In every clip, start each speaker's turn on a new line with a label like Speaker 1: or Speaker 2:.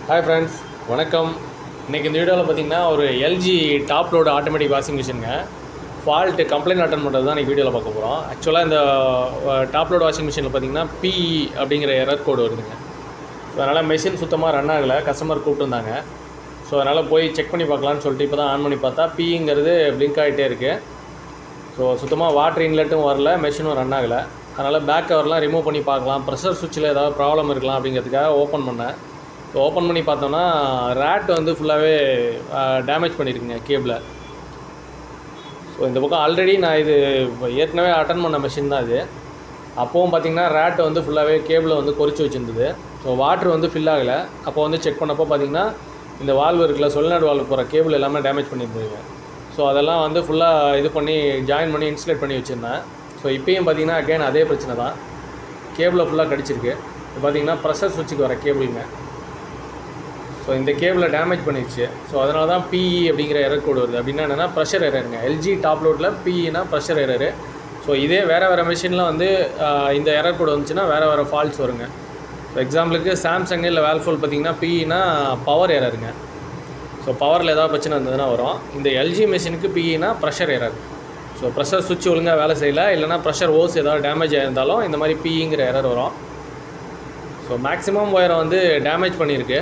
Speaker 1: Hi friends, வணக்கம். இன்றைக்கி இந்த வீடியோவில் பார்த்தீங்கன்னா ஒரு LG top load automatic washing மிஷினுங்க ஃபால்ட்டு கம்ப்ளைண்ட் அட்டன் பண்ணுறது தான் இன்றைக்கி வீடியோவில் பார்க்க போகிறோம். ஆக்சுவலாக இந்த டாப் லோடு வாஷிங் மிஷினில் பார்த்தீங்கன்னா பிஇ அப்படிங்கிற எரர் கோடு வருதுங்க. ஸோ அதனால் மெஷின் சுத்தமாக ரன் ஆகலை, கஸ்டமர் கூப்பிட்டுருந்தாங்க. ஸோ அதனால் போய் செக் பண்ணி பார்க்கலான்னு சொல்லிட்டு இப்போ தான் ஆன் பண்ணி பார்த்தா பிஇங்கிறது பிளிங்க் ஆகிட்டே இருக்குது. ஸோ சுத்தமாக வாட்டர் இன்லெட்டும் வரல, மெஷினும் ரன் ஆகலை. அதனால் பேக் கவர்லாம் ரிமூவ் பண்ணி பார்க்கலாம், ப்ரெஷர் சுவிட்சில் ஏதாவது ப்ராப்ளம் இருக்கலாம் அப்படிங்கிறதுக்காக ஓப்பன் பண்ணேன். ஸோ ஓப்பன் பண்ணி பார்த்தோன்னா ரேட் வந்து ஃபுல்லாகவே டேமேஜ் பண்ணியிருக்குங்க கேபிளை. ஸோ இந்த பக்கம் ஆல்ரெடி நான் இது ஏற்கனவே அட்டன் பண்ண மிஷின் தான் இது. அப்போவும் பார்த்திங்கன்னா ரேட் வந்து ஃபுல்லாகவே கேபிளை வந்து கொறிச்சு வச்சுருந்தது. ஸோ வாட்ரு வந்து ஃபில் ஆகலை. அப்போ வந்து செக் பண்ணப்போ பார்த்திங்கன்னா இந்த வால்வு இருக்குல்ல, சொலினாய்டு வால்வு போகிற கேபிள் எல்லாமே டேமேஜ் பண்ணியிருந்ததுங்க. ஸோ அதெல்லாம் வந்து ஃபுல்லாக இது பண்ணி ஜாயின் பண்ணி இன்சுலேட் பண்ணி வச்சுருந்தேன். ஸோ இப்போயும் பார்த்திங்கன்னா அகெயின் அதே பிரச்சனை தான், கேபிளை ஃபுல்லாக கடிச்சிருக்கு. இப்போ பார்த்திங்கன்னா ப்ரெஷர் சுவிட்சுக்கு வர கேபிளுங்க. ஸோ இந்த கேபிளை டேமேஜ் பண்ணிடுச்சு. ஸோ அதனால தான் பிஇ அப்படிங்கிற எரர் கோடு வருது. அப்படின்னா என்னென்னா ப்ரெஷர் எரருங்க. எல்ஜி டாப் லோடில் பிஇனா ப்ரெஷர் எரரு. ஸோ இதே வேறு மிஷினில் வந்து இந்த எரர் கோடு வந்துச்சுன்னா வேறு ஃபால்ட்ஸ் வருங்க. ஸோ எக்ஸாம்பிளுக்கு சாம்சங் இல்லை வேல்ஃபோல் பார்த்திங்கன்னா பிஇனா பவர் எரருங்க. ஸோ பவரில் ஏதாவது பிரச்சனை இருந்ததுன்னா வரும். இந்த எல்ஜி மிஷினுக்கு பிஇனா ப்ரெஷர் எரர். ஸோ ப்ரெஷர் சுவிட்ச் ஒழுங்காக வேலை செய்யலை, இல்லைனா ப்ரெஷர் ஓஸ் ஏதாவது டேமேஜ் ஆகிருந்தாலும் இந்த மாதிரி பிஇங்கிற எரர் வரும். ஸோ மேக்ஸிமம் ஒயரை வந்து டேமேஜ் பண்ணியிருக்கு.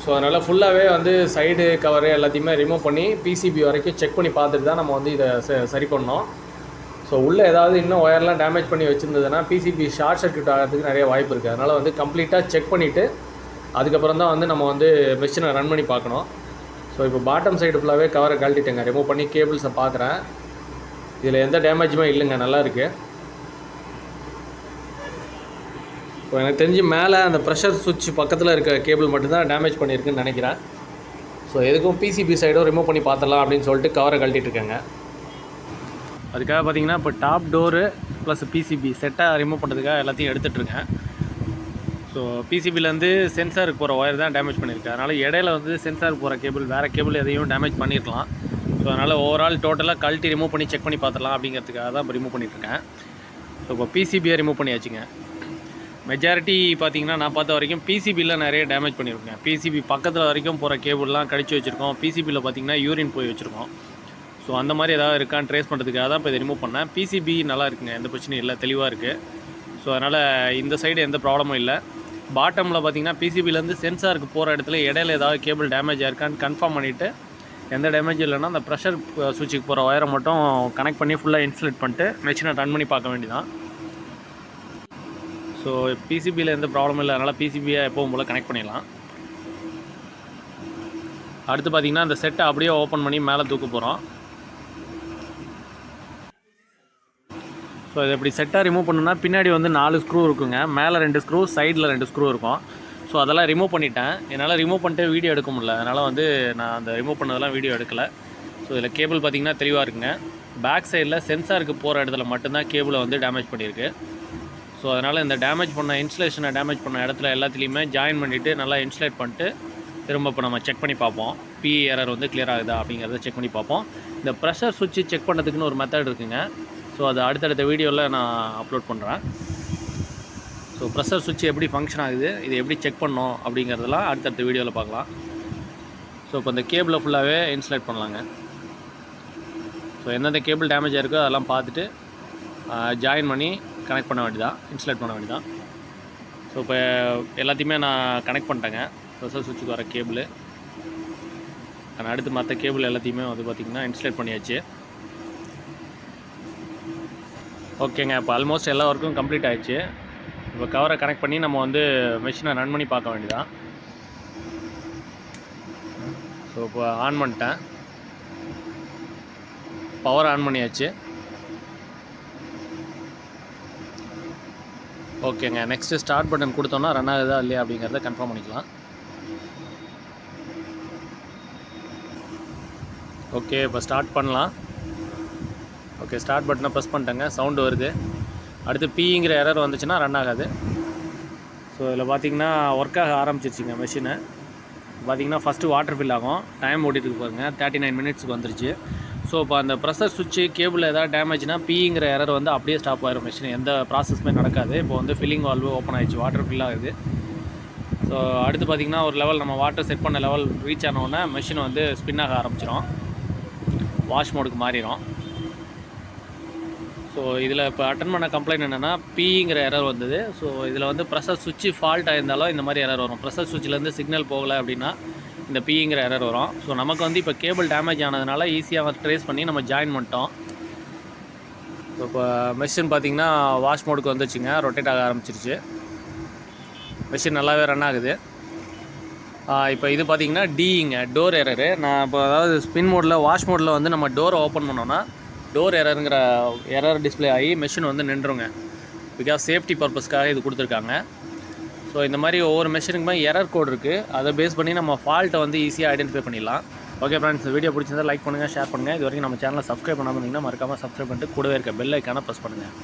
Speaker 1: ஸோ அதனால் ஃபுல்லாகவே வந்து சைடு கவரு எல்லாத்தையுமே ரிமூவ் பண்ணி பிசிபி வரைக்கும் செக் பண்ணி பார்த்துட்டு தான் நம்ம வந்து இதை சரி பண்ணோம். ஸோ உள்ளே ஏதாவது இன்னும் ஒயர்லாம் டேமேஜ் பண்ணி வச்சுருந்ததுன்னா பிசிபி ஷார்ட் சர்க்யூட் ஆகிறதுக்கு நிறைய வாய்ப்பு இருக்குது. அதனால் வந்து கம்ப்ளீட்டாக செக் பண்ணிவிட்டு அதுக்கப்புறம் தான் வந்து நம்ம வந்து மிஷினை ரன் பண்ணி பார்க்கணும். ஸோ இப்போ பாட்டம் சைடு ஃபுல்லாகவே கவரை கழட்டிட்டேங்க, ரிமூவ் பண்ணி கேபிள்ஸை பார்க்குறேன். இதில் எந்த டேமேஜுமே இல்லைங்க, நல்லா இருக்குது. இப்போ எனக்கு தெரிஞ்சு மேலே அந்த ப்ரெஷர் சுவிட்ச் பக்கத்தில் இருக்க கேபிள் மட்டும்தான் டேமேஜ் பண்ணியிருக்குன்னு நினைக்கிறேன். ஸோ எதுக்கும் பிசிபி சைடும் ரிமூவ் பண்ணி பார்த்துடலாம் அப்படின்னு சொல்லிட்டு கவரை கழட்டிட்டுருக்கேங்க. அதுக்காக பார்த்தீங்கன்னா இப்போ டாப் டோரு ப்ளஸ் பிசிபி செட்டாக ரிமூவ் பண்ணுறதுக்காக எல்லாத்தையும் எடுத்துகிட்ருக்கேன். ஸோ பிசிபிலேருந்து சென்சாருக்கு போகிற ஒயர் தான் டேமேஜ் பண்ணியிருக்கேன். அதனால் இடையில வந்து சென்சாருக்கு போகிற கேபிள் வேறு கேபிள் எதையும் டேமேஜ் பண்ணியிருக்கலாம். ஸோ அதனால் ஓவரால் டோட்டலாக கழட்டி ரிமூவ் பண்ணி செக் பண்ணி பார்த்துடலாம் அப்படிங்கிறதுக்காக தான் இப்போ ரிமூவ் பண்ணிகிட்ருக்கேன். ஸோ இப்போ பிசிபியை ரிமூவ் பண்ணியாச்சுங்க. மெஜாரிட்டி பார்த்திங்கன்னா நான் பார்த்த வரைக்கும் பிசிபியில் நிறைய டேமேஜ் பண்ணியிருக்கேன். பிசிபி பக்கத்தில் வரைக்கும் போகிற கேபிள்லாம் கடிச்சு வச்சுருக்கோம். பிசிபியில் பார்த்திங்கன்னா யூரின் போய் வச்சுருக்கோம். ஸோ அந்த மாதிரி ஏதாவது இருக்கான்னு ட்ரேஸ் பண்ணுறதுக்காக தான் இப்போ இதை ரிமூவ் பண்ணேன். பிசிபி நல்லா இருக்குங்க, எந்த பிரச்சனையும் இல்லை, தெளிவாக இருக்குது. ஸோ அதனால் இந்த சைடு எந்த ப்ராப்ளமும் இல்லை. பாட்டமில் பார்த்திங்கன்னா பிசிபிலேருந்து சென்சாருக்கு போகிற இடத்துல இடையில ஏதாவது கேபிள் டேமேஜ் ஆயிருக்கான்னு கன்ஃபார்ம் பண்ணிவிட்டு எந்த டேமேஜும் இல்லைன்னா அந்த ப்ரெஷர் சுவிட்சுக்கு போகிற ஒயரை மட்டும் கனெக்ட் பண்ணி ஃபுல்லாக இன்சுலேட் பண்ணிட்டு மிஷினை ரன் பண்ணி பார்க்க வேண்டியதான். ஸோ பிசிபியில் எந்த ப்ராப்ளமும் இல்லை, அதனால் பிசிபியை எப்பவும் போல் கனெக்ட் பண்ணிடலாம். அடுத்து பார்த்திங்கன்னா அந்த செட்டை அப்படியே ஓப்பன் பண்ணி மேலே தூக்க போகிறோம். ஸோ இதை இப்படி செட்டாக ரிமூவ் பண்ணணுன்னா பின்னாடி வந்து 4 ஸ்க்ரூ இருக்குங்க. மேலே 2 ஸ்க்ரூ, சைடில் 2 ஸ்க்ரூ இருக்கும். ஸோ அதெல்லாம் ரிமூவ் பண்ணிட்டேன். என்னால் ரிமூவ் பண்ணிட்டு வீடியோ எடுக்க முடியல, அதனால் வந்து நான் அந்த ரிமூவ் பண்ணதெல்லாம் வீடியோ எடுக்கலை. ஸோ இதில் கேபிள் பார்த்திங்கன்னா தெளிவாக இருக்குங்க. பேக் சைடில் சென்சாருக்கு போகிற இடத்துல மட்டும்தான் கேபிளை வந்து டேமேஜ் பண்ணியிருக்கு. ஸோ அதனால் இந்த டேமேஜ் பண்ண இன்சுலேஷனை டேமேஜ் பண்ண இடத்துல எல்லாத்துலேயுமே ஜாயின் பண்ணிவிட்டு நல்லா இன்சுலேட் பண்ணிட்டு திரும்ப இப்போ நம்ம செக் பண்ணி பார்ப்போம். பிஇ எரர் வந்து கிளியர் ஆகுதா அப்படிங்கிறத செக் பண்ணி பார்ப்போம். இந்த ப்ரெஷர் சுவிட்சு செக் பண்ணுறதுக்குன்னு ஒரு மெத்தட் இருக்குங்க. ஸோ அது அடுத்தடுத்த வீடியோவில் நான் அப்லோட் பண்ணுறேன். ஸோ ப்ரெஷர் சுவிட்ச் எப்படி ஃபங்க்ஷன் ஆகுது, இது எப்படி செக் பண்ணோம் அப்படிங்கிறதெல்லாம் அடுத்தடுத்த வீடியோவில் பார்க்கலாம். ஸோ இப்போ இந்த கேபிளை ஃபுல்லாகவே இன்சுலேட் பண்ணலாங்க. ஸோ எந்தெந்த கேபிள் டேமேஜ் ஆகிருக்கோ அதெல்லாம் பார்த்துட்டு ஜாயின் பண்ணி கனெக்ட் பண்ண வேண்டியதான், இன்சுலேட் பண்ண வேண்டியதான். ஸோ இப்போ எல்லாத்தையுமே நான் கனெக்ட் பண்ணிட்டேங்க, ப்ரெஷர் சுவிட்சுக்கு வர கேபிள். நான் அடுத்து மற்ற கேபிள் எல்லாத்தையுமே வந்து பார்த்திங்கன்னா இன்சுலேட் பண்ணியாச்சு. ஓகேங்க, இப்போ ஆல்மோஸ்ட் எல்லா ஒர்க்கும் கம்ப்ளீட் ஆகிடுச்சு. இப்போ கவரை கனெக்ட் பண்ணி நம்ம வந்து மிஷினை ரன் பண்ணி பார்க்க வேண்டியதான். ஸோ இப்போ ஆன் பண்ணிட்டேன், பவர் ஆன் பண்ணியாச்சு. ஓகேங்க, நெக்ஸ்ட்டு ஸ்டார்ட் பட்டன் கொடுத்தோன்னா ரன் ஆகுதா இல்லையா அப்படிங்கிறத கன்ஃபார்ம் பண்ணிக்கலாம். ஓகே, இப்போ ஸ்டார்ட் பண்ணலாம். ஓகே, ஸ்டார்ட் பட்டனை ப்ரெஸ் பண்ணிட்டேங்க, சவுண்டு வருது. அடுத்து பிங்கிற எரர் வந்துச்சுன்னா ரன் ஆகாது. ஸோ இதில் பார்த்திங்கன்னா ஒர்க் ஆக ஆரம்பிச்சிருச்சுங்க மிஷினை. பார்த்திங்கன்னா ஃபஸ்ட்டு வாட்டர் ஃபில் ஆகும், டைம் ஓடிட்டு பாருங்க, 39 மினிட்ஸுக்கு வந்துருச்சு. ஸோ இப்போ அந்த ப்ரெஷர் சுவிட்சு கேபிள் ஏதாவது டேமேஜ்னா பிங்கிற எரர் வந்து அப்படியே ஸ்டாப் ஆகிரும், மிஷின் எந்த ப்ராசஸுமே நடக்காது. இப்போ வந்து ஃபில்லிங் வால்வு ஓப்பன் ஆகிடுச்சு, வாட்டர் ஃபில் ஆகுது. ஸோ ஸோ அடுத்து பார்த்திங்கன்னா ஒரு லெவல் நம்ம வாட்டர் செட் பண்ண லெவல் ரீச் ஆனோடனே மெஷின் வந்து ஸ்பின் ஆக ஆரம்பிச்சிடும், வாஷ் மோடுக்கு மாறிடும். ஸோ இதில் இப்போ அட்டன் பண்ண கம்ப்ளைண்ட் என்னென்னா பீங்கிற எரர் வந்தது. ஸோ இதில் வந்து ப்ரெஷர் சுவிட்சு ஃபால்ட் ஆயிருந்தாலும் இந்த மாதிரி எரர் வரும். ப்ரெஷர் சுவிட்சிலேருந்து சிக்னல் போகலை அப்படின்னா இந்த பீங்கிற எரர் வரும். ஸோ நமக்கு வந்து இப்போ கேபிள் டேமேஜ் ஆனதுனால ஈஸியாக ட்ரேஸ் பண்ணி நம்ம ஜாயின் பண்ணிட்டோம். ஸோ இப்போ மெஷின் பார்த்திங்கன்னா வாஷ் மோடுக்கு வந்துச்சுங்க, ரொட்டேட் ஆக ஆரம்பிச்சிருச்சு. மெஷின் நல்லாவே ரன் ஆகுது. இப்போ இது பார்த்திங்கன்னா டிங்க டோர் எரரு. நான் இப்போ அதாவது ஸ்பின் மோடில் வாஷ் மோடில் வந்து நம்ம டோரை ஓப்பன் பண்ணோன்னா டோர் எரருங்கிற எரர் டிஸ்பிளே ஆகி மெஷின் வந்து நின்றுங்க. பிகாஸ் சேஃப்டி பர்பஸ்க்காக இது கொடுத்துருக்காங்க. ஸோ இந்த மாதிரி ஒவ்வொரு மெஷினுக்குமே எரர் கோட் இருக்குது. அதை பேஸ் பண்ணி நம்ம ஃபால்ட்டை வந்து ஈஸியாக ஐடென்டிஃபை பண்ணிடலாம். ஓகே ஃப்ரெண்ட்ஸ், இந்த வீடியோ பிடிச்சிருந்தா லைக் பண்ணுங்கள், ஷேர் பண்ணுங்கள். இது வரைக்கும் நம்ம சேனலை சப்ஸ்கிரைப் பண்ணாமல் இருந்தீங்கன்னா மறக்காமல் சப்ஸ்கிரைப் பண்ணிட்டு கூடவே இருக்க பெல் ஐக்கானை ப்ரெஸ் பண்ணுங்கள்.